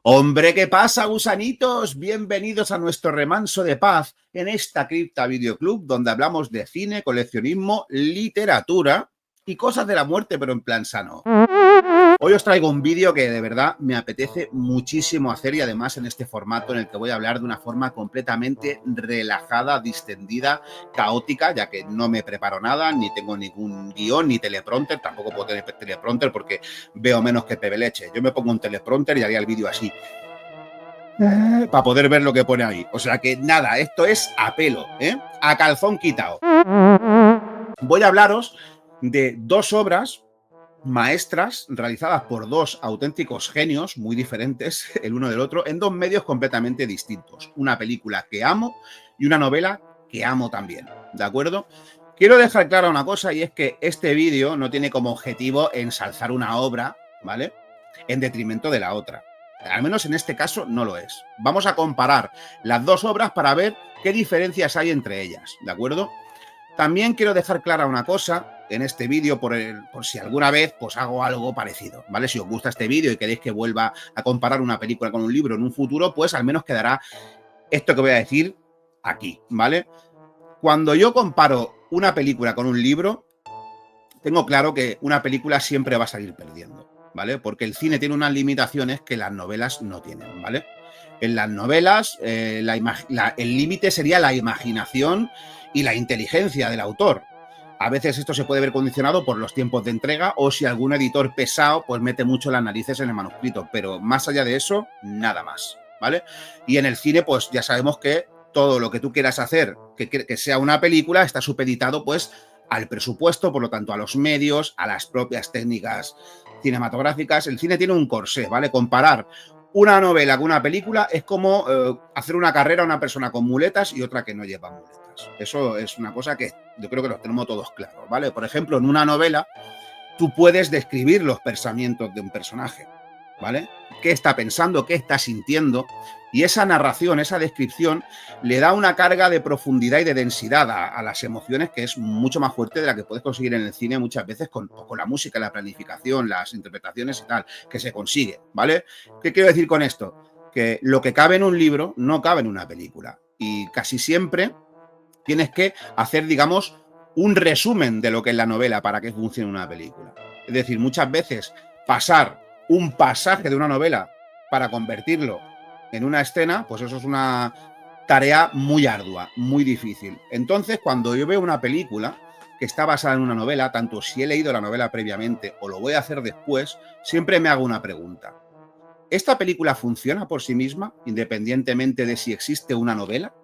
Hombre, ¿qué pasa, gusanitos? Bienvenidos a nuestro remanso de paz en esta cripta videoclub donde hablamos de cine, coleccionismo, literatura y cosas de la muerte, pero en plan sano. Hoy os traigo un vídeo que de verdad me apetece muchísimo hacer y además en este formato en el que voy a hablar de una forma completamente relajada, distendida, caótica, ya que no me preparo nada, ni tengo ningún guión, ni teleprompter, tampoco puedo tener teleprompter porque veo menos que pebeleche. Yo me pongo un teleprompter y haría el vídeo así, para poder ver lo que pone ahí. O sea que nada, esto es a pelo, a calzón quitado. Voy a hablaros de dos obras maestras realizadas por dos auténticos genios muy diferentes el uno del otro en dos medios completamente distintos. Una película que amo y una novela que amo también, ¿de acuerdo? Quiero dejar clara una cosa y es que este vídeo no tiene como objetivo ensalzar una obra, ¿vale?, en detrimento de la otra. Al menos en este caso no lo es. Vamos a comparar las dos obras para ver qué diferencias hay entre ellas, ¿de acuerdo? También quiero dejar clara una cosa en este vídeo por si alguna vez pues hago algo parecido, ¿vale? Si os gusta este vídeo y queréis que vuelva a comparar una película con un libro en un futuro, pues al menos quedará esto que voy a decir aquí, ¿vale? Cuando yo comparo una película con un libro, tengo claro que una película siempre va a salir perdiendo, ¿vale? Porque el cine tiene unas limitaciones que las novelas no tienen, ¿vale? En las novelas el límite sería la imaginación y la inteligencia del autor. A veces esto se puede ver condicionado por los tiempos de entrega o si algún editor pesado pues mete mucho las narices en el manuscrito, pero más allá de eso, nada más, ¿vale? Y en el cine pues ya sabemos que todo lo que tú quieras hacer que sea una película está supeditado pues al presupuesto, por lo tanto a los medios, a las propias técnicas cinematográficas. El cine tiene un corsé, ¿vale? Comparar una novela con una película es como hacer una carrera a una persona con muletas y otra que no lleva muletas. Eso es una cosa que yo creo que lo tenemos todos claros, ¿vale? Por ejemplo, en una novela tú puedes describir los pensamientos de un personaje, ¿vale? ¿Qué está pensando? ¿Qué está sintiendo? Y esa narración, esa descripción, le da una carga de profundidad y de densidad a las emociones que es mucho más fuerte de la que puedes conseguir en el cine muchas veces con la música, la planificación, las interpretaciones y tal, que se consigue, ¿vale? ¿Qué quiero decir con esto? Que lo que cabe en un libro no cabe en una película. Y casi siempre tienes que hacer, digamos, un resumen de lo que es la novela para que funcione una película. Es decir, muchas veces pasar un pasaje de una novela para convertirlo en una escena, pues eso es una tarea muy ardua, muy difícil. Entonces, cuando yo veo una película que está basada en una novela, tanto si he leído la novela previamente o lo voy a hacer después, siempre me hago una pregunta. ¿Esta película funciona por sí misma, independientemente de si existe una novela?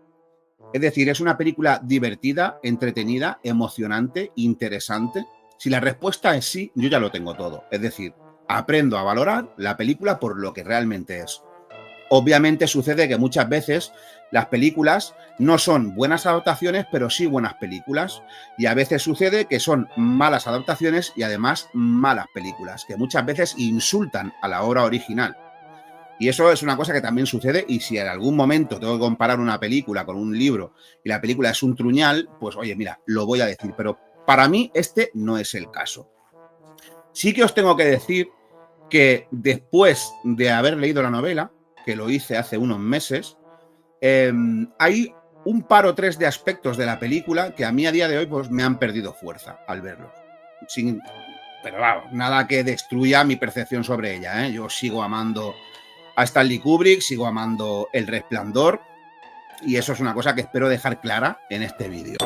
Es decir, ¿es una película divertida, entretenida, emocionante, interesante? Si la respuesta es sí, yo ya lo tengo todo. Es decir, aprendo a valorar la película por lo que realmente es. Obviamente sucede que muchas veces las películas no son buenas adaptaciones, pero sí buenas películas. Y a veces sucede que son malas adaptaciones y además malas películas, que muchas veces insultan a la obra original. Y eso es una cosa que también sucede y si en algún momento tengo que comparar una película con un libro y la película es un truñal, pues oye, mira, lo voy a decir, pero para mí este no es el caso. Sí que os tengo que decir que después de haber leído la novela, que lo hice hace unos meses, hay un par o tres de aspectos de la película que a mí a día de hoy pues me han perdido fuerza al verlo. Pero vamos, nada que destruya mi percepción sobre ella, ¿eh? Yo sigo amando a Stanley Kubrick, sigo amando El Resplandor y eso es una cosa que espero dejar clara en este vídeo.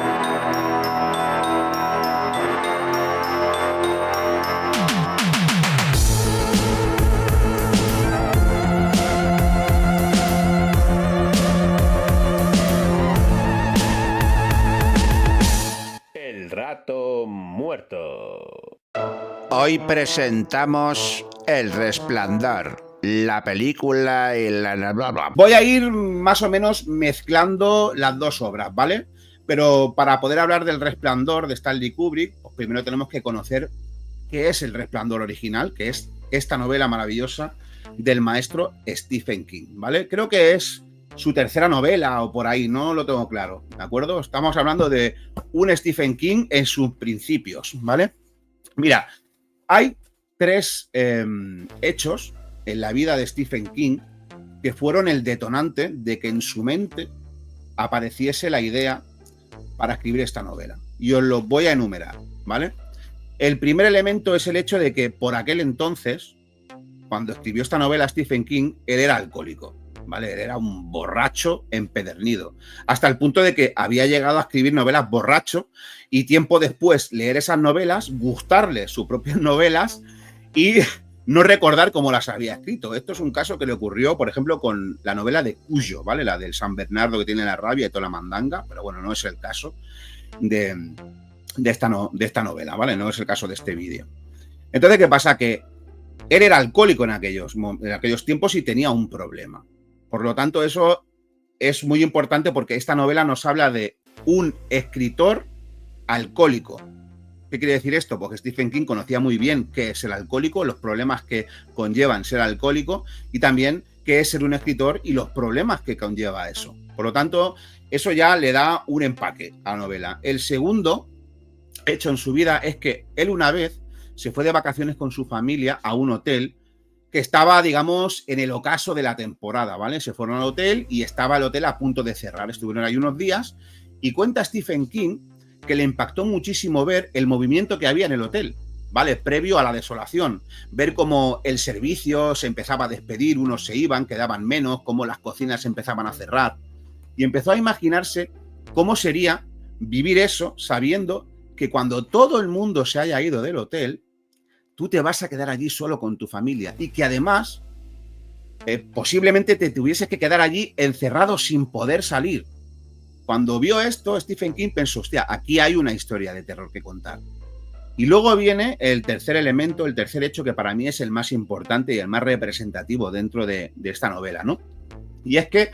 El rato muerto. Hoy presentamos El Resplandor, la película y la... Voy a ir más o menos mezclando las dos obras, ¿vale? Pero para poder hablar del Resplandor de Stanley Kubrick, pues primero tenemos que conocer qué es El Resplandor original, que es esta novela maravillosa del maestro Stephen King, ¿vale? Creo que es su tercera novela o por ahí, no lo tengo claro, ¿de acuerdo? Estamos hablando de un Stephen King en sus principios, ¿vale? Mira, hay tres hechos en la vida de Stephen King que fueron el detonante de que en su mente apareciese la idea para escribir esta novela. Y os lo voy a enumerar, ¿vale? El primer elemento es el hecho de que por aquel entonces, cuando escribió esta novela Stephen King, él era alcohólico, ¿vale? Él era un borracho empedernido, hasta el punto de que había llegado a escribir novelas borracho y tiempo después leer esas novelas, gustarle sus propias novelas y no recordar cómo las había escrito. Esto es un caso que le ocurrió, por ejemplo, con la novela de Cuyo, ¿vale? La del San Bernardo que tiene la rabia y toda la mandanga, pero bueno, no es el caso de esta novela, ¿vale? No es el caso de este vídeo. Entonces, ¿qué pasa? Que él era alcohólico en aquellos tiempos y tenía un problema. Por lo tanto, eso es muy importante porque esta novela nos habla de un escritor alcohólico. ¿Qué quiere decir esto? Porque Stephen King conocía muy bien qué es el alcohólico, los problemas que conllevan ser alcohólico y también qué es ser un escritor y los problemas que conlleva eso. Por lo tanto, eso ya le da un empaque a la novela. El segundo hecho en su vida es que él una vez se fue de vacaciones con su familia a un hotel que estaba, digamos, en el ocaso de la temporada, ¿vale? Se fueron al hotel y estaba el hotel a punto de cerrar. Estuvieron ahí unos días y cuenta Stephen King que le impactó muchísimo ver el movimiento que había en el hotel, ¿vale? Previo a la desolación. Ver cómo el servicio se empezaba a despedir, unos se iban, quedaban menos, cómo las cocinas se empezaban a cerrar. Y empezó a imaginarse cómo sería vivir eso sabiendo que cuando todo el mundo se haya ido del hotel, tú te vas a quedar allí solo con tu familia y que además posiblemente te tuvieses que quedar allí encerrado sin poder salir. Cuando vio esto, Stephen King pensó, hostia, aquí hay una historia de terror que contar. Y luego viene el tercer elemento, el tercer hecho que para mí es el más importante y el más representativo dentro de esta novela, ¿no? Y es que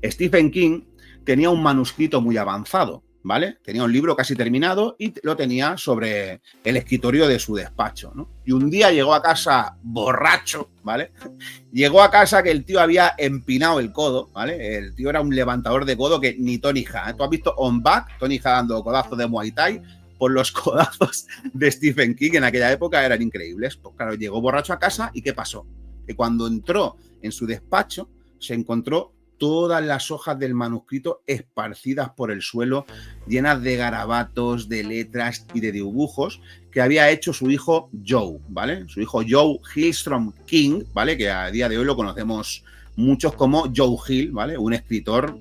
Stephen King tenía un manuscrito muy avanzado, ¿vale? Tenía un libro casi terminado y lo tenía sobre el escritorio de su despacho, ¿no? Y un día llegó a casa borracho, ¿vale? Llegó a casa que el tío había empinado el codo, ¿vale? El tío era un levantador de codo que ni Tony Jaa, ¿eh? Tú has visto On Back, Tony Jaa dando codazos de Muay Thai, pues los codazos de Stephen King en aquella época eran increíbles. Pues claro, llegó borracho a casa y ¿qué pasó? Que cuando entró en su despacho se encontró todas las hojas del manuscrito esparcidas por el suelo, llenas de garabatos, de letras y de dibujos que había hecho su hijo Joe, ¿vale? Su hijo Joe Hillstrom King, ¿vale? Que a día de hoy lo conocemos muchos como Joe Hill, ¿vale? Un escritor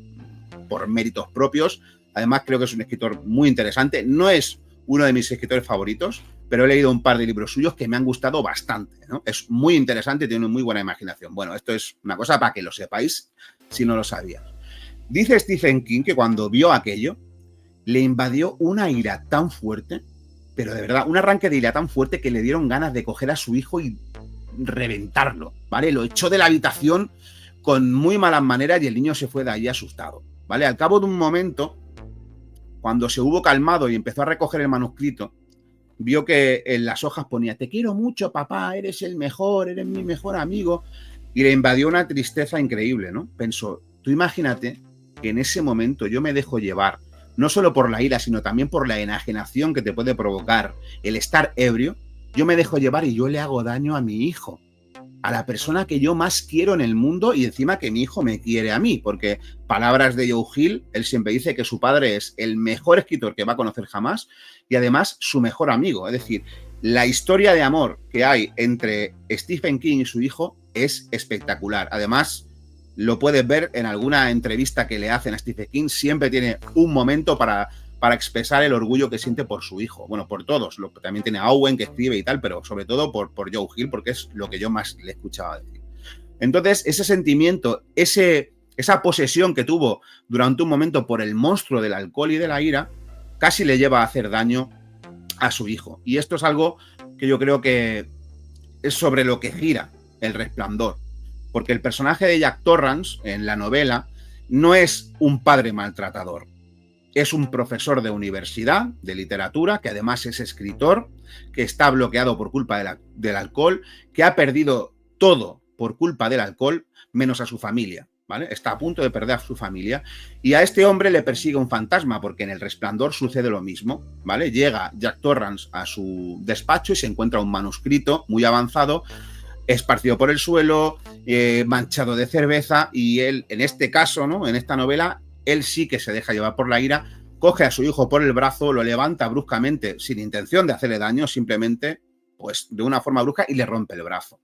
por méritos propios. Además, creo que es un escritor muy interesante. No es uno de mis escritores favoritos, pero he leído un par de libros suyos que me han gustado bastante, ¿no? Es muy interesante y tiene una muy buena imaginación. Bueno, esto es una cosa para que lo sepáis si no lo sabías. Dice Stephen King que cuando vio aquello le invadió una ira tan fuerte, pero de verdad, un arranque de ira tan fuerte que le dieron ganas de coger a su hijo y reventarlo, ¿vale? Lo echó de la habitación con muy malas maneras y el niño se fue de ahí asustado, ¿vale? Al cabo de un momento, cuando se hubo calmado y empezó a recoger el manuscrito, vio que en las hojas ponía: te quiero mucho, papá, eres el mejor, eres mi mejor amigo. Y le invadió una tristeza increíble, ¿no? Pensó, tú imagínate que en ese momento yo me dejo llevar, no solo por la ira, sino también por la enajenación que te puede provocar el estar ebrio. Yo me dejo llevar y yo le hago daño a mi hijo, a la persona que yo más quiero en el mundo y encima que mi hijo me quiere a mí, porque palabras de Joe Hill, él siempre dice que su padre es el mejor escritor que va a conocer jamás y además su mejor amigo. Es decir, la historia de amor que hay entre Stephen King y su hijo es espectacular. Además, lo puedes ver en alguna entrevista que le hacen a Stephen King, siempre tiene un momento para expresar el orgullo que siente por su hijo. Bueno, por todos. También tiene a Owen que escribe y tal, pero sobre todo por Joe Hill, porque es lo que yo más le escuchaba decir. Entonces, ese sentimiento, esa posesión que tuvo durante un momento por el monstruo del alcohol y de la ira, casi le lleva a hacer daño a su hijo. Y esto es algo que yo creo que es sobre lo que gira El Resplandor. Porque el personaje de Jack Torrance en la novela no es un padre maltratador. Es un profesor de universidad, de literatura, que además es escritor, que está bloqueado por culpa del alcohol, que ha perdido todo por culpa del alcohol, menos a su familia, ¿vale? Está a punto de perder a su familia y a este hombre le persigue un fantasma, porque en El Resplandor sucede lo mismo, ¿vale? Llega Jack Torrance a su despacho y se encuentra un manuscrito muy avanzado esparcido por el suelo, manchado de cerveza, y él, en este caso, ¿no? En esta novela, él sí que se deja llevar por la ira, coge a su hijo por el brazo, lo levanta bruscamente, sin intención de hacerle daño, simplemente, pues, de una forma brusca, y le rompe el brazo.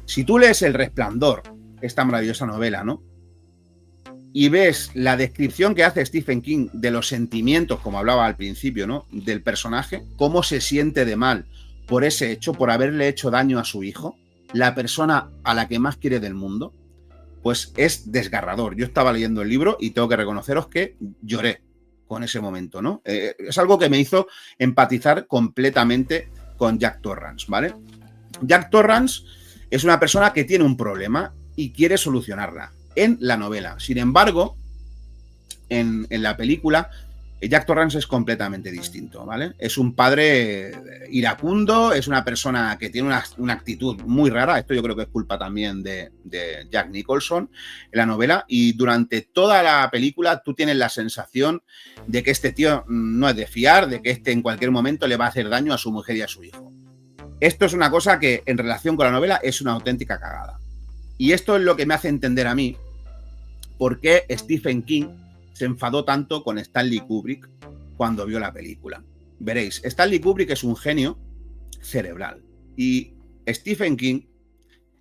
Si tú lees El Resplandor, esta maravillosa novela, ¿no? Y ves la descripción que hace Stephen King de los sentimientos, como hablaba al principio, ¿no? Del personaje, cómo se siente de mal por ese hecho, por haberle hecho daño a su hijo, la persona a la que más quiere del mundo, pues es desgarrador. Yo estaba leyendo el libro y tengo que reconoceros que lloré con ese momento, ¿no? Es algo que me hizo empatizar completamente con Jack Torrance, ¿vale? Jack Torrance es una persona que tiene un problema y quiere solucionarla en la novela. Sin embargo, en la película, Jack Torrance es completamente distinto, ¿vale? Es un padre iracundo, es una persona que tiene una actitud muy rara. Esto yo creo que es culpa también de Jack Nicholson en la novela, y durante toda la película tú tienes la sensación de que este tío no es de fiar, de que este en cualquier momento le va a hacer daño a su mujer y a su hijo. Esto es una cosa que en relación con la novela es una auténtica cagada. Y esto es lo que me hace entender a mí por qué Stephen King se enfadó tanto con Stanley Kubrick cuando vio la película. Veréis, Stanley Kubrick es un genio cerebral y Stephen King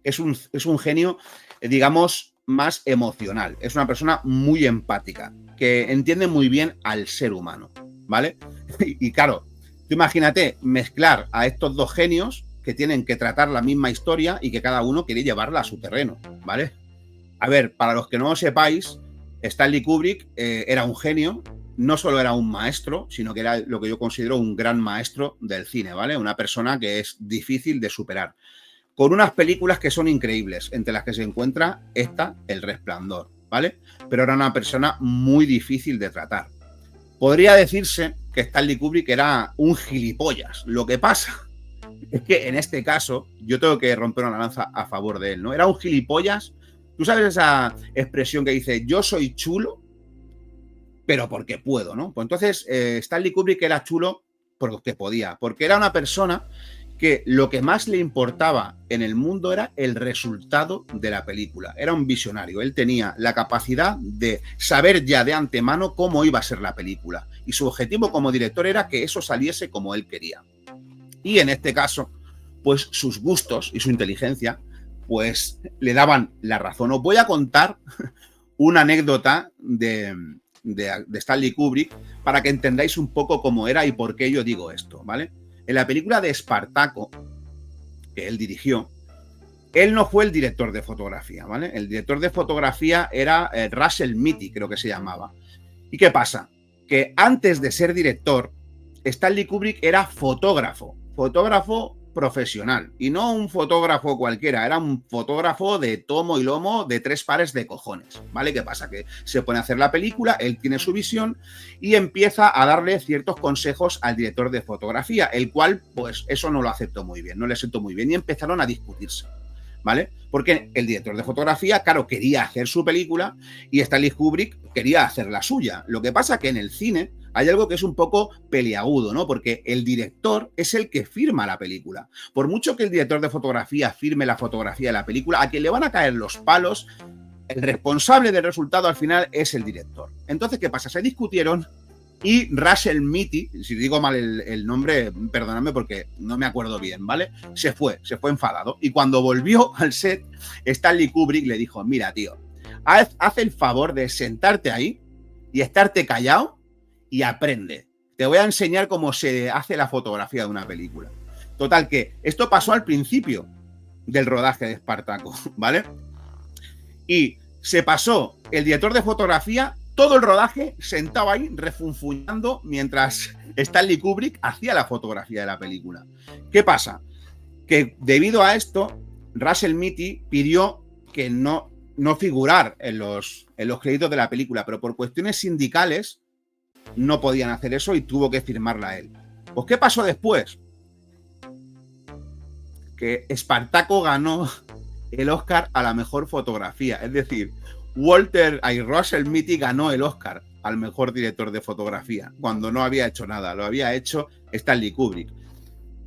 es un genio, digamos, más emocional. Es una persona muy empática, que entiende muy bien al ser humano, ¿vale? Y claro, tú imagínate mezclar a estos dos genios que tienen que tratar la misma historia y que cada uno quiere llevarla a su terreno, ¿vale? A ver, para los que no lo sepáis, Stanley Kubrick era un genio, no solo era un maestro, sino que era lo que yo considero un gran maestro del cine, ¿vale? Una persona que es difícil de superar, con unas películas que son increíbles, entre las que se encuentra esta, El Resplandor, ¿vale? Pero era una persona muy difícil de tratar. Podría decirse que Stanley Kubrick era un gilipollas. Lo que pasa es que en este caso yo tengo que romper una lanza a favor de él, ¿no? Era un gilipollas. Tú sabes esa expresión que dice, yo soy chulo, pero porque puedo, ¿no? Pues entonces Stanley Kubrick era chulo porque podía, porque era una persona que lo que más le importaba en el mundo era el resultado de la película. Era un visionario, él tenía la capacidad de saber ya de antemano cómo iba a ser la película, y su objetivo como director era que eso saliese como él quería. Y en este caso, pues sus gustos y su inteligencia pues le daban la razón. Os voy a contar una anécdota de Stanley Kubrick para que entendáis un poco cómo era y por qué yo digo esto, ¿vale? En la película de Espartaco, que él dirigió, él no fue el director de fotografía, ¿vale? El director de fotografía era Russell Mitty, creo que se llamaba. ¿Y qué pasa? Que antes de ser director, Stanley Kubrick era fotógrafo profesional, y no un fotógrafo cualquiera, era un fotógrafo de tomo y lomo, de 3 pares de cojones, ¿vale? ¿Qué pasa? Que se pone a hacer la película, él tiene su visión y empieza a darle ciertos consejos al director de fotografía, el cual, pues, eso no lo aceptó muy bien, no le sentó muy bien, y empezaron a discutirse, ¿vale? Porque el director de fotografía, claro, quería hacer su película y Stanley Kubrick quería hacer la suya. Lo que pasa que en el cine hay algo que es un poco peliagudo, ¿no? Porque el director es el que firma la película. Por mucho que el director de fotografía firme la fotografía de la película, a quien le van a caer los palos, el responsable del resultado al final es el director. Entonces, ¿qué pasa? Se discutieron y Russell Mitty, si digo mal el nombre, perdóname porque no me acuerdo bien, ¿vale? Se fue enfadado. Y cuando volvió al set, Stanley Kubrick le dijo, mira, tío, haz el favor de sentarte ahí y estarte callado y aprende. Te voy a enseñar cómo se hace la fotografía de una película. Total, que esto pasó al principio del rodaje de Espartaco, ¿vale? Y se pasó el director de fotografía todo el rodaje sentado ahí refunfuñando mientras Stanley Kubrick hacía la fotografía de la película. ¿Qué pasa? Que debido a esto, Russell Mitty pidió que no figurar en los créditos de la película, pero por cuestiones sindicales no podían hacer eso y tuvo que firmarla él. Pues ¿qué pasó después? Que Espartaco ganó el Oscar a la mejor fotografía, es decir, Russell Mitty ganó el Oscar al mejor director de fotografía cuando no había hecho nada, lo había hecho Stanley Kubrick.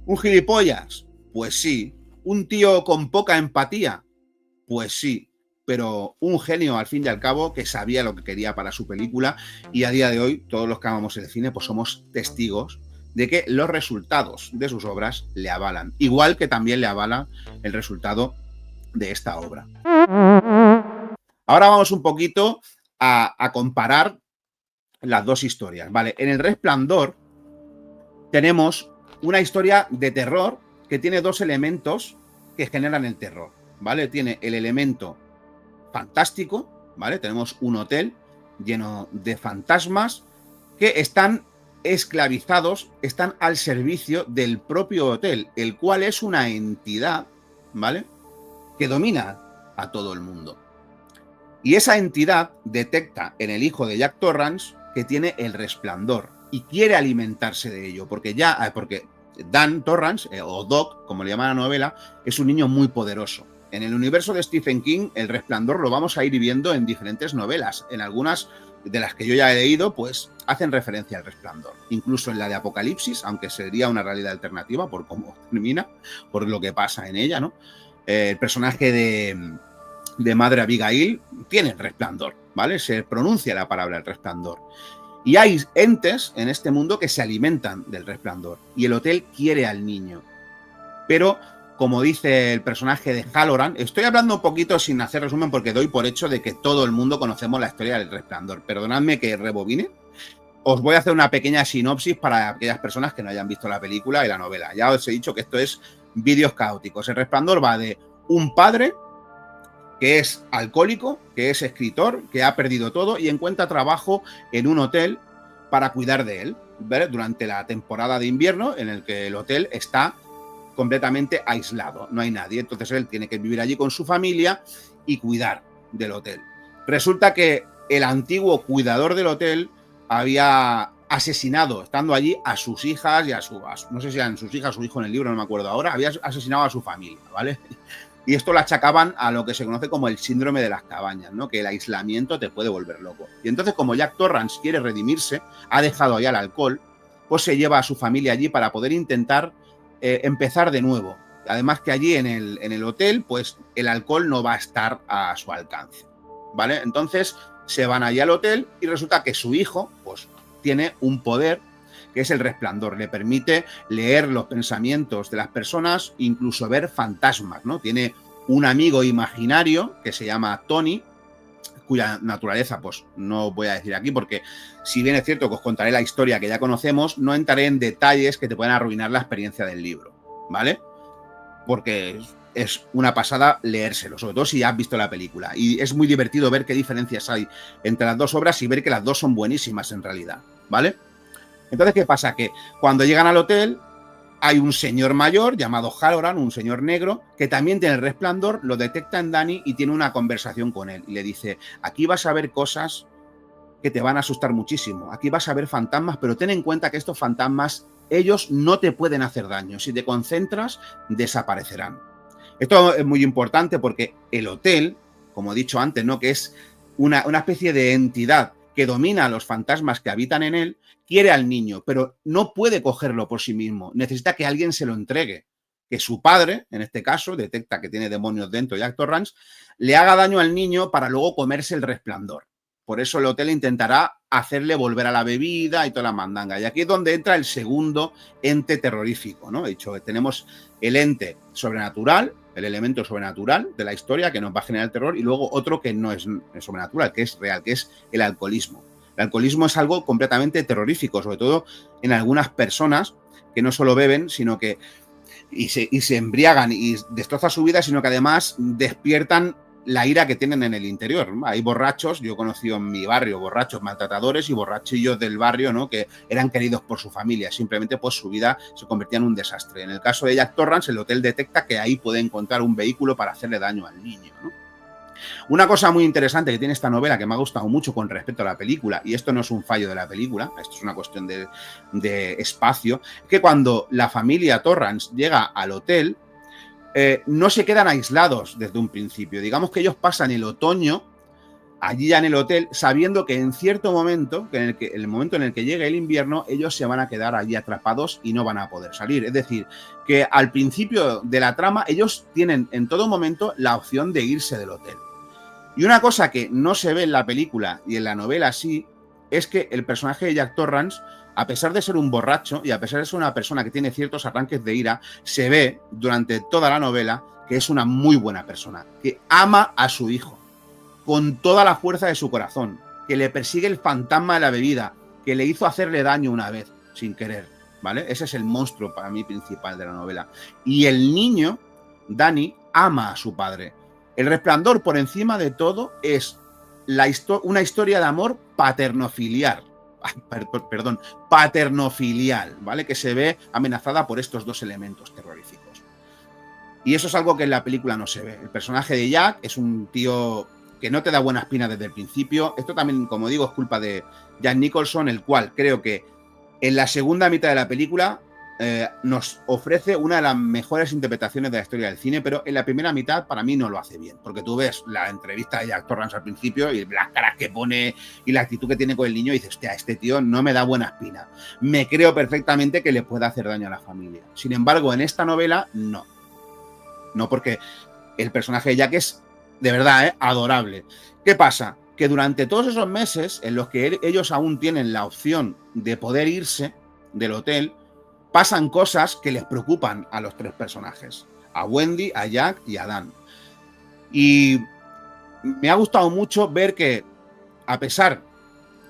¿Un gilipollas? Pues sí, ¿Un tío con poca empatía? Pues sí, pero un genio al fin y al cabo que sabía lo que quería para su película, y a día de hoy todos los que amamos el cine pues somos testigos de que los resultados de sus obras le avalan, igual que también le avala el resultado de esta obra. Ahora vamos un poquito a comparar las dos historias, ¿vale? En El Resplandor tenemos una historia de terror que tiene dos elementos que generan el terror, ¿vale? Tiene el elemento fantástico, ¿vale? Tenemos un hotel lleno de fantasmas que están esclavizados, están al servicio del propio hotel, el cual es una entidad, ¿vale? Que domina a todo el mundo. Y esa entidad detecta en el hijo de Jack Torrance que tiene el resplandor y quiere alimentarse de ello, porque Dan Torrance, o Doc, como le llama la novela, es un niño muy poderoso. En el universo de Stephen King, el resplandor lo vamos a ir viendo en diferentes novelas. En algunas de las que yo ya he leído, pues hacen referencia al resplandor. Incluso en la de Apocalipsis, aunque sería una realidad alternativa por cómo termina, por lo que pasa en ella, ¿no? El personaje de Madre Abigail tiene el resplandor, ¿vale? Se pronuncia la palabra el resplandor. Y hay entes en este mundo que se alimentan del resplandor. Y el hotel quiere al niño. Pero, como dice el personaje de Halloran, estoy hablando un poquito sin hacer resumen porque doy por hecho de que todo el mundo conocemos la historia del resplandor. Perdonadme que rebobine. Os voy a hacer una pequeña sinopsis para aquellas personas que no hayan visto la película y la novela. Ya os he dicho que esto es vídeos caóticos. El resplandor va de un padre que es alcohólico, que es escritor, que ha perdido todo y encuentra trabajo en un hotel para cuidar de él, ¿vale? Durante la temporada de invierno en el que el hotel está completamente aislado, no hay nadie, entonces él tiene que vivir allí con su familia y cuidar del hotel. Resulta que el antiguo cuidador del hotel había asesinado, estando allí, a sus hijas y no sé si eran sus hijas o su hijo en el libro, no me acuerdo ahora, había asesinado a su familia, ¿vale? Y esto lo achacaban a lo que se conoce como el síndrome de las cabañas, ¿no? Que el aislamiento te puede volver loco. Y entonces, como Jack Torrance quiere redimirse, ha dejado ya el alcohol, pues se lleva a su familia allí para poder intentar empezar de nuevo. Además que allí en el hotel, pues el alcohol no va a estar a su alcance, ¿vale? Entonces se van allí al hotel y resulta que su hijo, pues tiene un poder que es el resplandor, le permite leer los pensamientos de las personas, incluso ver fantasmas, ¿no? Tiene un amigo imaginario que se llama Tony, cuya naturaleza pues no voy a decir aquí porque si bien es cierto que os contaré la historia que ya conocemos, no entraré en detalles que te puedan arruinar la experiencia del libro, ¿vale? Porque es una pasada leérselo, sobre todo si ya has visto la película, y es muy divertido ver qué diferencias hay entre las dos obras y ver que las dos son buenísimas en realidad, ¿vale? Entonces, ¿qué pasa? Que cuando llegan al hotel hay un señor mayor llamado Halloran, un señor negro, que también tiene el resplandor, lo detecta en Danny y tiene una conversación con él. Y le dice, aquí vas a ver cosas que te van a asustar muchísimo. Aquí vas a ver fantasmas, pero ten en cuenta que estos fantasmas, ellos no te pueden hacer daño. Si te concentras, desaparecerán. Esto es muy importante porque el hotel, como he dicho antes, ¿no? Que es una especie de entidad que domina a los fantasmas que habitan en él, quiere al niño, pero no puede cogerlo por sí mismo. Necesita que alguien se lo entregue. Que su padre, en este caso, detecta que tiene demonios dentro, Jack Torrance, le haga daño al niño para luego comerse el resplandor. Por eso el hotel intentará hacerle volver a la bebida y toda la mandanga. Y aquí es donde entra el segundo ente terrorífico, ¿no? He dicho, tenemos el ente sobrenatural, el elemento sobrenatural de la historia que nos va a generar el terror, y luego otro que no es sobrenatural, que es real, que es el alcoholismo. El alcoholismo es algo completamente terrorífico, sobre todo en algunas personas que no solo beben, sino que y se embriagan y destrozan su vida, sino que además despiertan la ira que tienen en el interior. Hay borrachos, yo he conocido en mi barrio borrachos maltratadores y borrachillos del barrio, ¿no? Que eran queridos por su familia, simplemente pues su vida se convertía en un desastre. En el caso de Jack Torrance, el hotel detecta que ahí puede encontrar un vehículo para hacerle daño al niño, ¿no? Una cosa muy interesante que tiene esta novela, que me ha gustado mucho con respecto a la película, y esto no es un fallo de la película, esto es una cuestión de espacio, es que cuando la familia Torrance llega al hotel, no se quedan aislados desde un principio. Digamos que ellos pasan el otoño allí ya en el hotel, sabiendo que en cierto momento, que en el momento en el que llegue el invierno, ellos se van a quedar allí atrapados y no van a poder salir. Es decir, que al principio de la trama ellos tienen en todo momento la opción de irse del hotel. Y una cosa que no se ve en la película y en la novela sí, es que el personaje de Jack Torrance, a pesar de ser un borracho y a pesar de ser una persona que tiene ciertos arranques de ira, se ve durante toda la novela que es una muy buena persona, que ama a su hijo con toda la fuerza de su corazón, que le persigue el fantasma de la bebida, que le hizo hacerle daño una vez, sin querer, ¿vale? Ese es el monstruo para mí principal de la novela. Y el niño, Danny, ama a su padre. El Resplandor, por encima de todo, es una historia de amor paternofiliar. Perdón, paternofilial, ¿vale? Que se ve amenazada por estos dos elementos terroríficos. Y eso es algo que en la película no se ve. El personaje de Jack es un tío que no te da buena espina desde el principio. Esto también, como digo, es culpa de Jack Nicholson, el cual creo que en la segunda mitad de la película nos ofrece una de las mejores interpretaciones de la historia del cine, pero en la primera mitad para mí no lo hace bien, porque tú ves la entrevista de Jack Torrance al principio y las caras que pone y la actitud que tiene con el niño y dices, hostia, este tío no me da buena espina. Me creo perfectamente que le pueda hacer daño a la familia. Sin embargo, en esta novela, no. No, porque el personaje de Jack es, de verdad, adorable. ¿Qué pasa? Que durante todos esos meses en los que ellos aún tienen la opción de poder irse del hotel, pasan cosas que les preocupan a los tres personajes, a Wendy, a Jack y a Dan. Y me ha gustado mucho ver que, a pesar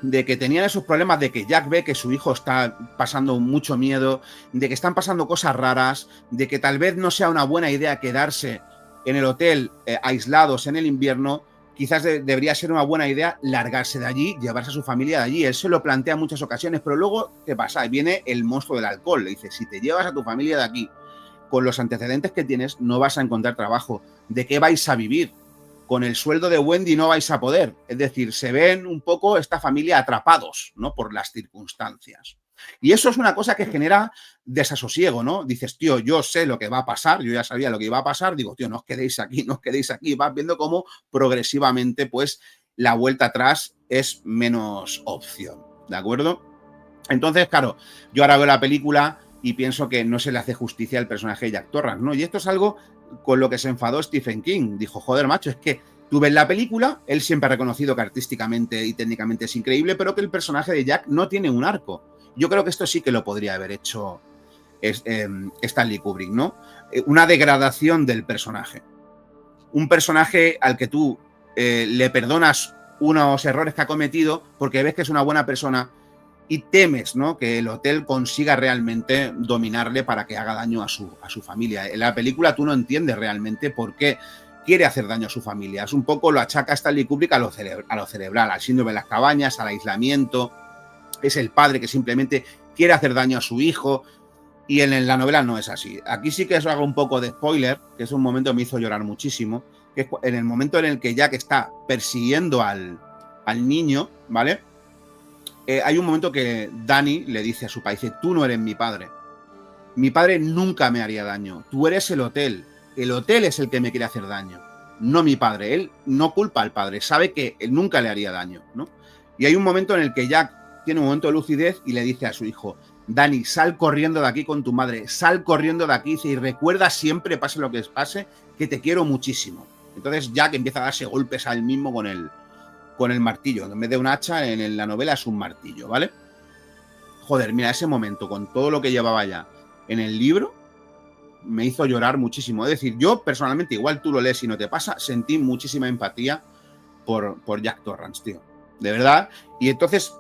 de que tenían esos problemas, de que Jack ve que su hijo está pasando mucho miedo, de que están pasando cosas raras, de que tal vez no sea una buena idea quedarse en el hotel aislados en el invierno, quizás debería ser una buena idea largarse de allí, llevarse a su familia de allí. Él se lo plantea en muchas ocasiones, pero luego, ¿qué pasa? Viene el monstruo del alcohol. Le dice, si te llevas a tu familia de aquí, con los antecedentes que tienes, no vas a encontrar trabajo. ¿De qué vais a vivir? Con el sueldo de Wendy no vais a poder. Es decir, se ven un poco esta familia atrapados, ¿no? Por las circunstancias. Y eso es una cosa que genera desasosiego, ¿no? Dices, tío, yo sé lo que va a pasar, yo ya sabía lo que iba a pasar, digo, tío, no os quedéis aquí, no os quedéis aquí. Vas viendo cómo progresivamente, pues, la vuelta atrás es menos opción, ¿de acuerdo? Entonces, claro, yo ahora veo la película y pienso que no se le hace justicia al personaje de Jack Torrance, ¿no? Y esto es algo con lo que se enfadó Stephen King. Dijo, joder, macho, es que tú ves la película, él siempre ha reconocido que artísticamente y técnicamente es increíble, pero que el personaje de Jack no tiene un arco. Yo creo que esto sí que lo podría haber hecho Stanley Kubrick, ¿no? Una degradación del personaje. Un personaje al que tú le perdonas unos errores que ha cometido porque ves que es una buena persona y temes, ¿no? Que el hotel consiga realmente dominarle para que haga daño a su familia. En la película tú no entiendes realmente por qué quiere hacer daño a su familia. Es un poco lo achaca Stanley Kubrick a lo cerebral, al síndrome de las cabañas, al aislamiento. Es el padre que simplemente quiere hacer daño a su hijo y en la novela no es así. Aquí sí que os hago un poco de spoiler, que es un momento que me hizo llorar muchísimo, que es en el momento en el que Jack está persiguiendo al niño, ¿vale? Hay un momento que Danny le dice a su padre, dice, tú no eres mi padre nunca me haría daño, tú eres el hotel es el que me quiere hacer daño, no mi padre. Él no culpa al padre, sabe que él nunca le haría daño, ¿no? Y hay un momento en el que Jack tiene un momento de lucidez y le dice a su hijo, Danny, sal corriendo de aquí con tu madre, sal corriendo de aquí y recuerda siempre, pase lo que pase, que te quiero muchísimo. Entonces Jack empieza a darse golpes a él mismo con el martillo. En vez de un hacha, en la novela es un martillo, ¿vale? Joder, mira, ese momento, con todo lo que llevaba ya en el libro, me hizo llorar muchísimo. Es decir, yo personalmente, igual tú lo lees y no te pasa, sentí muchísima empatía por Jack Torrance, tío. De verdad. Y entonces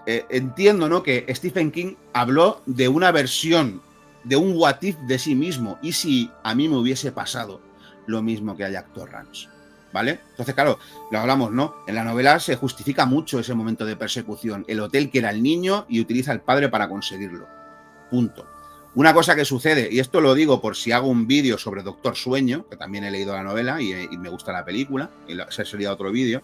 entiendo, ¿no? Que Stephen King habló de una versión, de un what if de sí mismo. Y si a mí me hubiese pasado lo mismo que a Jack Torrance, ¿vale? Entonces, claro, lo hablamos, ¿no? En la novela se justifica mucho ese momento de persecución. El hotel quiere al niño y utiliza al padre para conseguirlo. Punto. Una cosa que sucede, y esto lo digo por si hago un vídeo sobre Doctor Sueño, que también he leído la novela y me gusta la película, y ese sería otro vídeo.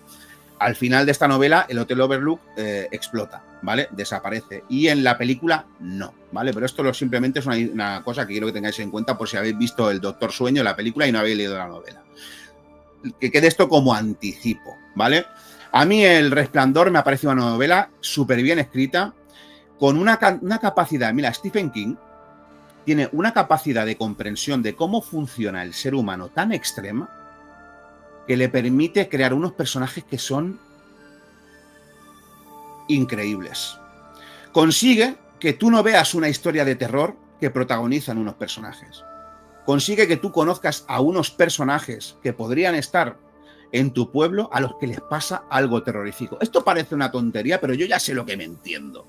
Al final de esta novela, el Hotel Overlook explota, ¿vale? Desaparece. Y en la película, no, ¿vale? Pero esto simplemente es una cosa que quiero que tengáis en cuenta por si habéis visto el Doctor Sueño, la película, y no habéis leído la novela. Que quede esto como anticipo, ¿vale? A mí El Resplandor me ha parecido una novela súper bien escrita, con una capacidad. Mira, Stephen King tiene una capacidad de comprensión de cómo funciona el ser humano tan extrema que le permite crear unos personajes que son increíbles. Consigue que tú no veas una historia de terror que protagonizan unos personajes. Consigue que tú conozcas a unos personajes que podrían estar en tu pueblo a los que les pasa algo terrorífico. Esto parece una tontería, pero yo ya sé lo que me entiendo.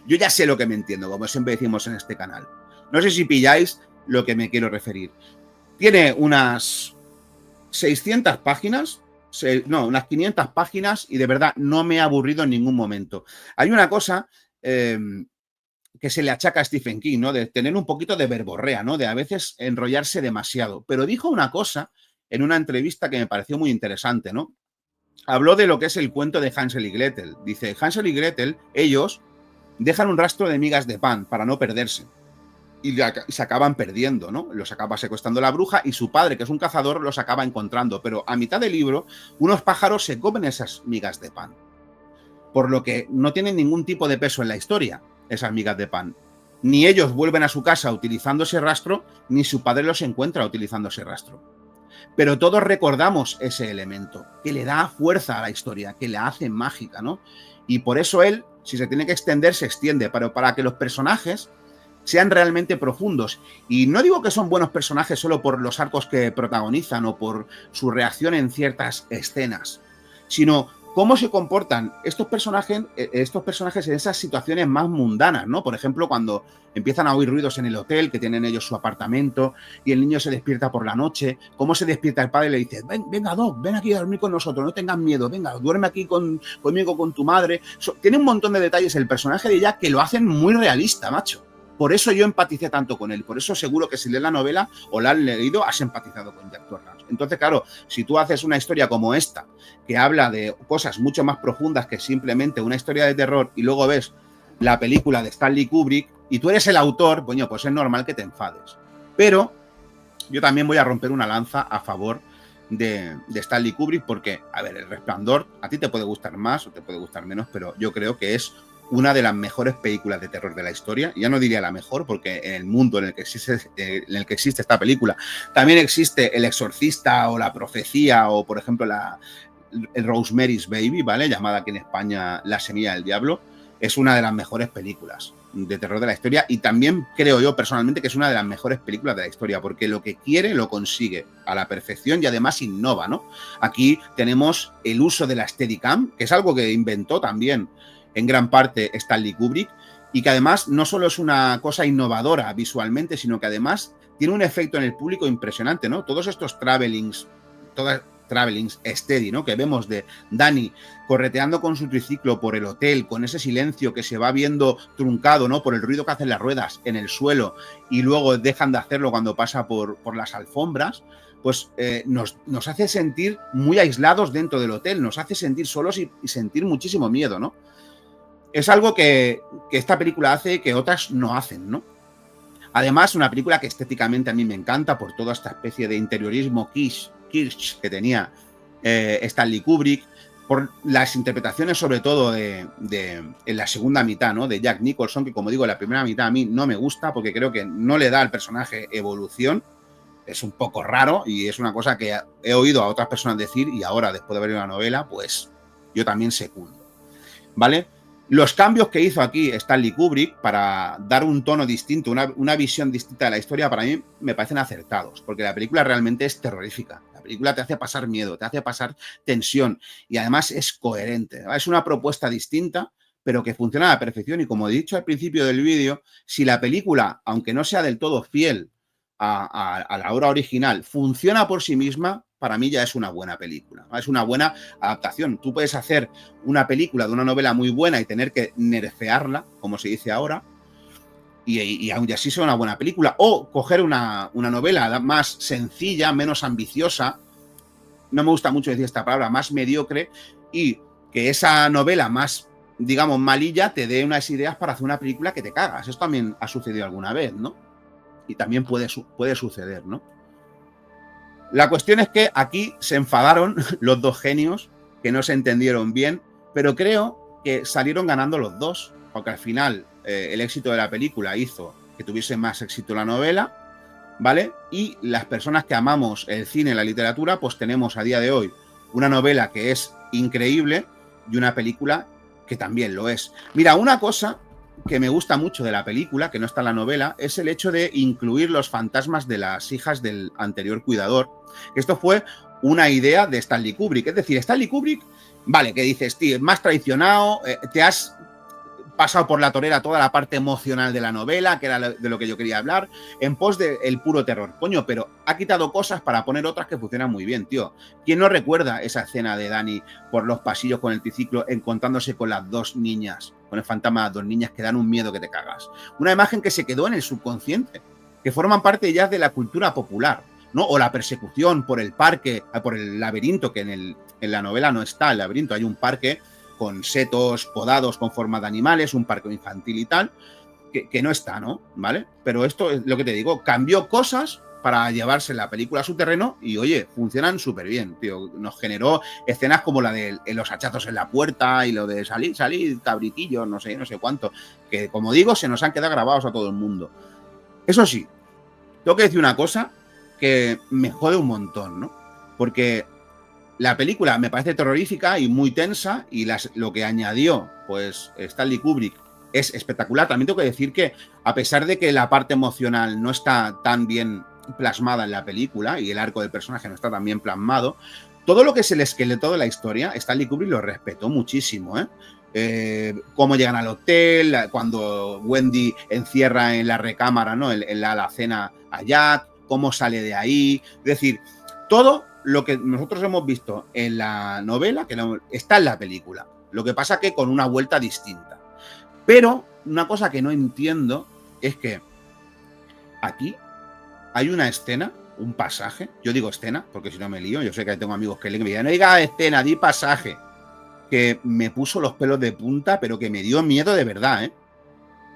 Yo ya sé lo que me entiendo, como siempre decimos en este canal. No sé si pilláis lo que me quiero referir. Tiene unas 600 páginas, no, unas 500 páginas y de verdad no me he aburrido en ningún momento. Hay una cosa que se le achaca a Stephen King, ¿no? De tener un poquito de verborrea, ¿no? De a veces enrollarse demasiado. Pero dijo una cosa en una entrevista que me pareció muy interesante, ¿no? Habló de lo que es el cuento de Hansel y Gretel. Dice, Hansel y Gretel, ellos dejan un rastro de migas de pan para no perderse. Y se acaban perdiendo, ¿no? Los acaba secuestrando la bruja y su padre, que es un cazador, los acaba encontrando. Pero a mitad del libro, unos pájaros se comen esas migas de pan. Por lo que no tienen ningún tipo de peso en la historia, esas migas de pan. Ni ellos vuelven a su casa utilizando ese rastro, ni su padre los encuentra utilizando ese rastro. Pero todos recordamos ese elemento, que le da fuerza a la historia, que la hace mágica, ¿no? Y por eso él, si se tiene que extender, se extiende, pero para que los personajes sean realmente profundos. Y no digo que son buenos personajes solo por los arcos que protagonizan o por su reacción en ciertas escenas, sino cómo se comportan estos personajes en esas situaciones más mundanas, ¿no? Por ejemplo, cuando empiezan a oír ruidos en el hotel, que tienen ellos su apartamento, y el niño se despierta por la noche, cómo se despierta el padre y le dice, venga, Doc, ven aquí a dormir con nosotros, no tengas miedo, venga, duerme aquí conmigo, con tu madre. Tiene un montón de detalles el personaje de Jack que lo hacen muy realista, macho. Por eso yo empaticé tanto con él. Por eso seguro que si lees la novela o la has leído, has empatizado con Jack Torrance. Entonces, claro, si tú haces una historia como esta, que habla de cosas mucho más profundas que simplemente una historia de terror, y luego ves la película de Stanley Kubrick y tú eres el autor, bueno, pues es normal que te enfades. Pero yo también voy a romper una lanza a favor de Stanley Kubrick porque, a ver, El Resplandor a ti te puede gustar más o te puede gustar menos, pero yo creo que es una de las mejores películas de terror de la historia. Ya no diría la mejor, porque en el mundo en el que existe esta película también existe El Exorcista o La Profecía o, por ejemplo, el Rosemary's Baby, ¿vale? Llamada aquí en España La Semilla del Diablo. Es una de las mejores películas de terror de la historia y también creo yo personalmente que es una de las mejores películas de la historia porque lo que quiere lo consigue a la perfección y además innova, ¿no? Aquí tenemos el uso de la Steadicam, que es algo que inventó también en gran parte Stanley Kubrick, y que además no solo es una cosa innovadora visualmente, sino que además tiene un efecto en el público impresionante, ¿no? Todos estos travelings steady, ¿no? Que vemos de Danny correteando con su triciclo por el hotel, con ese silencio que se va viendo truncado, ¿no? Por el ruido que hacen las ruedas en el suelo y luego dejan de hacerlo cuando pasa por las alfombras, pues nos hace sentir muy aislados dentro del hotel, nos hace sentir solos y sentir muchísimo miedo, ¿no? Es algo que esta película hace que otras no hacen, ¿no? Además, una película que estéticamente a mí me encanta por toda esta especie de interiorismo kitsch que tenía Stanley Kubrick, por las interpretaciones sobre todo en la segunda mitad, ¿no? De Jack Nicholson, que como digo, la primera mitad a mí no me gusta porque creo que no le da al personaje evolución. Es un poco raro y es una cosa que he oído a otras personas decir y ahora, después de ver una novela, pues yo también secundo, ¿vale? Los cambios que hizo aquí Stanley Kubrick para dar un tono distinto, una visión distinta de la historia, para mí me parecen acertados, porque la película realmente es terrorífica. La película te hace pasar miedo, te hace pasar tensión y además es coherente. Es una propuesta distinta, pero que funciona a la perfección. Y como he dicho al principio del vídeo, si la película, aunque no sea del todo fiel a la obra original, funciona por sí misma, para mí ya es una buena película, es una buena adaptación. Tú puedes hacer una película de una novela muy buena y tener que nerfearla, como se dice ahora, y aún así sea una buena película. O coger una novela más sencilla, menos ambiciosa, no me gusta mucho decir esta palabra, más mediocre, y que esa novela más, digamos, malilla, te dé unas ideas para hacer una película que te cagas. Esto también ha sucedido alguna vez, ¿no? Y también puede suceder, ¿no? La cuestión es que aquí se enfadaron los dos genios que no se entendieron bien, pero creo que salieron ganando los dos, porque al final el éxito de la película hizo que tuviese más éxito la novela, ¿vale? Y las personas que amamos el cine y la literatura, pues tenemos a día de hoy una novela que es increíble y una película que también lo es. Mira, una cosa que me gusta mucho de la película, que no está en la novela, es el hecho de incluir los fantasmas de las hijas del anterior cuidador. Esto fue una idea de Stanley Kubrick. Es decir, Stanley Kubrick, vale, que dices, tío, más traicionado, te has pasado por la torera toda la parte emocional de la novela, que era de lo que yo quería hablar, en pos del puro terror. Coño, pero ha quitado cosas para poner otras que funcionan muy bien, tío. ¿Quién no recuerda esa escena de Dani por los pasillos con el triciclo encontrándose con las dos niñas, con el fantasma de las dos niñas que dan un miedo que te cagas? Una imagen que se quedó en el subconsciente, que forman parte ya de la cultura popular, ¿no? O la persecución por el parque, por el laberinto, que en la novela no está el laberinto, hay un parque con setos podados con forma de animales, un parque infantil y tal, que no está, ¿no? ¿Vale? Pero esto es lo que te digo, cambió cosas para llevarse la película a su terreno y, oye, funcionan súper bien, tío. Nos generó escenas como la de los hachazos en la puerta y lo de salir, cabritillos, no sé cuánto, que, como digo, se nos han quedado grabados a todo el mundo. Eso sí, tengo que decir una cosa que me jode un montón, ¿no? Porque la película me parece terrorífica y muy tensa y lo que añadió pues Stanley Kubrick es espectacular. También tengo que decir que a pesar de que la parte emocional no está tan bien plasmada en la película y el arco del personaje no está tan bien plasmado, todo lo que es el esqueleto de la historia, Stanley Kubrick lo respetó muchísimo, cómo llegan al hotel, cuando Wendy encierra en la recámara, ¿no? en la alacena a Jack, cómo sale de ahí, es decir, todo lo que nosotros hemos visto en la novela, que está en la película. Lo que pasa que con una vuelta distinta. Pero una cosa que no entiendo es que aquí hay una escena, un pasaje, yo digo escena, porque si no me lío, yo sé que tengo amigos que leen y me dicen, no diga escena, di pasaje, que me puso los pelos de punta, pero que me dio miedo de verdad, ¿eh?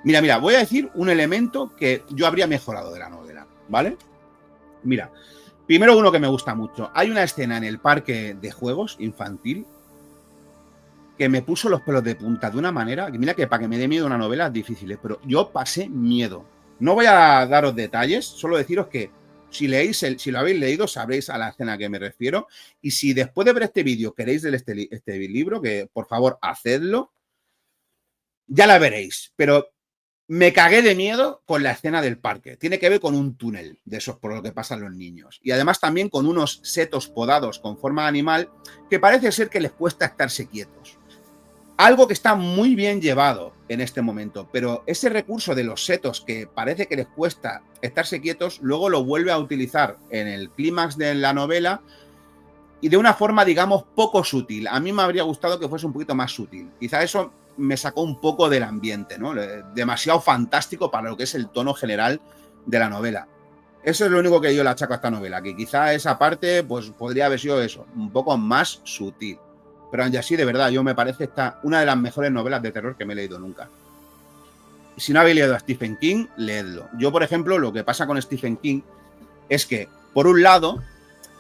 Mira, voy a decir un elemento que yo habría mejorado de la novela, ¿vale? Mira, primero uno que me gusta mucho. Hay una escena en el parque de juegos infantil que me puso los pelos de punta de una manera que mira que para que me dé miedo una novela es difícil, pero yo pasé miedo. No voy a daros detalles, solo deciros que si lo habéis leído sabréis a la escena que me refiero y si después de ver este vídeo queréis leer este libro, que por favor hacedlo, ya la veréis, pero me cagué de miedo con la escena del parque. Tiene que ver con un túnel de esos por lo que pasan los niños. Y además también con unos setos podados con forma de animal que parece ser que les cuesta estarse quietos. Algo que está muy bien llevado en este momento, pero ese recurso de los setos que parece que les cuesta estarse quietos, luego lo vuelve a utilizar en el clímax de la novela y de una forma, digamos, poco sutil. A mí me habría gustado que fuese un poquito más sutil. Quizá eso me sacó un poco del ambiente, ¿no? Demasiado fantástico para lo que es el tono general de la novela. Eso es lo único que yo le achaco a esta novela, que quizá esa parte pues podría haber sido eso, un poco más sutil. Pero aún así, de verdad, yo me parece esta una de las mejores novelas de terror que me he leído nunca. Si no habéis leído a Stephen King, leedlo. Yo, por ejemplo, lo que pasa con Stephen King es que, por un lado,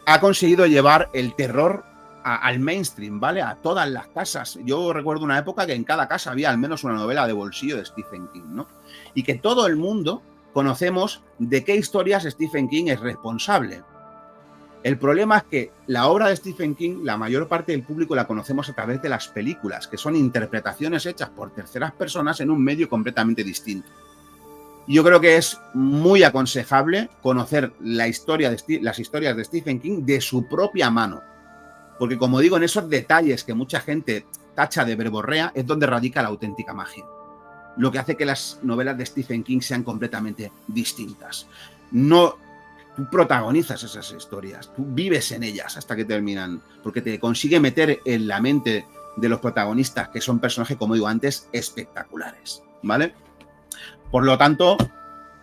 ha conseguido llevar el terror al mainstream, ¿vale? A todas las casas. Yo recuerdo una época que en cada casa había al menos una novela de bolsillo de Stephen King, ¿no? Y que todo el mundo conocemos de qué historias Stephen King es responsable. El problema es que la obra de Stephen King, la mayor parte del público la conocemos a través de las películas, que son interpretaciones hechas por terceras personas en un medio completamente distinto. Yo creo que es muy aconsejable conocer las historias de Stephen King de su propia mano. Porque, como digo, en esos detalles que mucha gente tacha de verborrea es donde radica la auténtica magia. Lo que hace que las novelas de Stephen King sean completamente distintas. Tú protagonizas esas historias, tú vives en ellas hasta que terminan, porque te consigue meter en la mente de los protagonistas, que son personajes, como digo antes, espectaculares, ¿vale? Por lo tanto,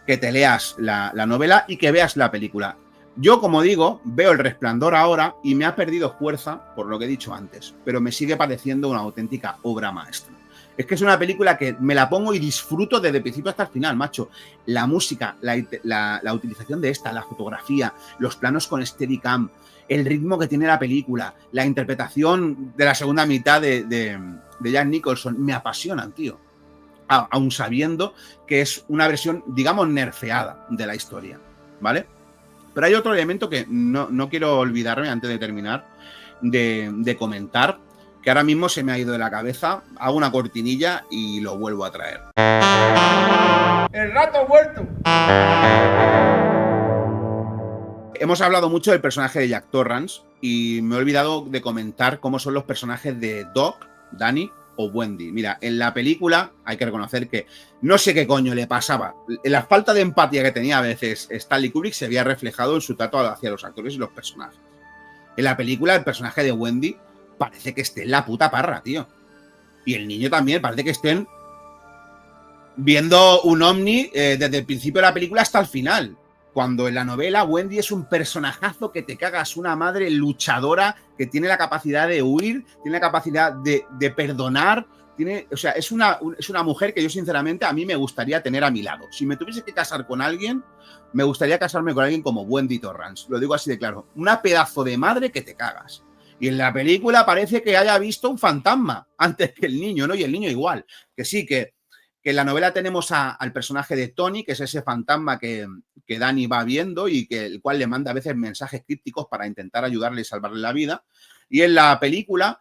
que te leas la novela y que veas la película. Yo, como digo, veo El Resplandor ahora y me ha perdido fuerza por lo que he dicho antes, pero me sigue pareciendo una auténtica obra maestra. Es que es una película que me la pongo y disfruto desde el principio hasta el final, macho. La música, la utilización de esta, la fotografía, los planos con Steadicam, el ritmo que tiene la película, la interpretación de la segunda mitad de Jack Nicholson, me apasionan, tío. Aún sabiendo que es una versión, digamos, nerfeada de la historia, ¿vale? Pero hay otro elemento que no quiero olvidarme antes de terminar de comentar, que ahora mismo se me ha ido de la cabeza. Hago una cortinilla y lo vuelvo a traer. ¡El rato muerto! Hemos hablado mucho del personaje de Jack Torrance y me he olvidado de comentar cómo son los personajes de Doc, Danny o Wendy. Mira, en la película hay que reconocer que no sé qué coño le pasaba. La falta de empatía que tenía a veces Stanley Kubrick se había reflejado en su trato hacia los actores y los personajes. En la película el personaje de Wendy parece que esté en la puta parra, tío. Y el niño también parece que estén viendo un ovni desde el principio de la película hasta el final. Cuando en la novela Wendy es un personajazo que te cagas, una madre luchadora que tiene la capacidad de huir, tiene la capacidad de perdonar, o sea, es una mujer que yo sinceramente a mí me gustaría tener a mi lado. Si me tuviese que casar con alguien, me gustaría casarme con alguien como Wendy Torrance, lo digo así de claro. Una pedazo de madre que te cagas. Y en la película parece que haya visto un fantasma antes que el niño, ¿no? Y el niño igual. Que sí, que en la novela tenemos al personaje de Tony, que es ese fantasma que Danny va viendo y el cual le manda a veces mensajes crípticos para intentar ayudarle y salvarle la vida. Y en la película,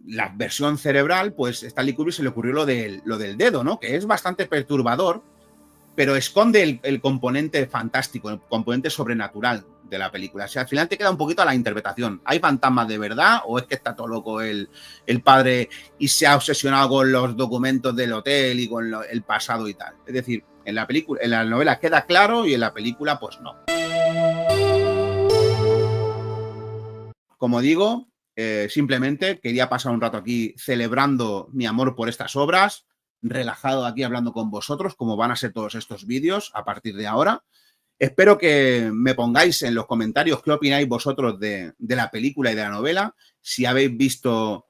la versión cerebral, pues a Stanley Kubrick se le ocurrió lo del dedo, ¿no? Que es bastante perturbador, pero esconde el componente fantástico, el componente sobrenatural de la película. O sea, al final te queda un poquito a la interpretación. ¿Hay fantasmas de verdad o es que está todo loco el padre y se ha obsesionado con los documentos del hotel y con el pasado y tal? Es decir, en la película, en la novela queda claro y en la película pues no. Como digo, simplemente quería pasar un rato aquí celebrando mi amor por estas obras, relajado aquí hablando con vosotros, como van a ser todos estos vídeos a partir de ahora. Espero que me pongáis en los comentarios qué opináis vosotros de la película y de la novela, si habéis visto,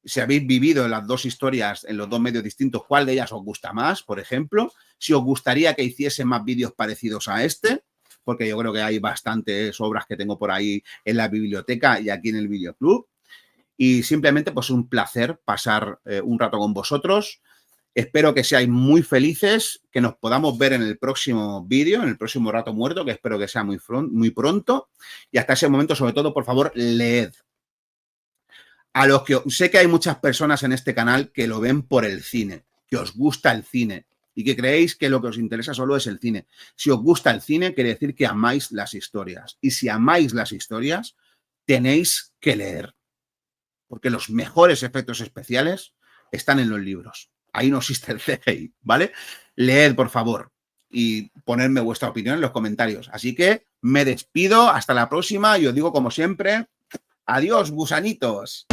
si habéis vivido las dos historias en los dos medios distintos, cuál de ellas os gusta más, por ejemplo, si os gustaría que hiciese más vídeos parecidos a este, porque yo creo que hay bastantes obras que tengo por ahí en la biblioteca y aquí en el videoclub. Y simplemente pues un placer pasar un rato con vosotros. Espero que seáis muy felices, que nos podamos ver en el próximo vídeo, en el próximo rato muerto, que espero que sea muy pronto. Y hasta ese momento, sobre todo, por favor, leed. A los que sé que hay muchas personas en este canal que lo ven por el cine, que os gusta el cine y que creéis que lo que os interesa solo es el cine. Si os gusta el cine, quiere decir que amáis las historias. Y si amáis las historias, tenéis que leer. Porque los mejores efectos especiales están en los libros. Ahí no existe el CGI, ¿vale? Leed, por favor, y ponedme vuestra opinión en los comentarios. Así que me despido, hasta la próxima y os digo como siempre, adiós, gusanitos.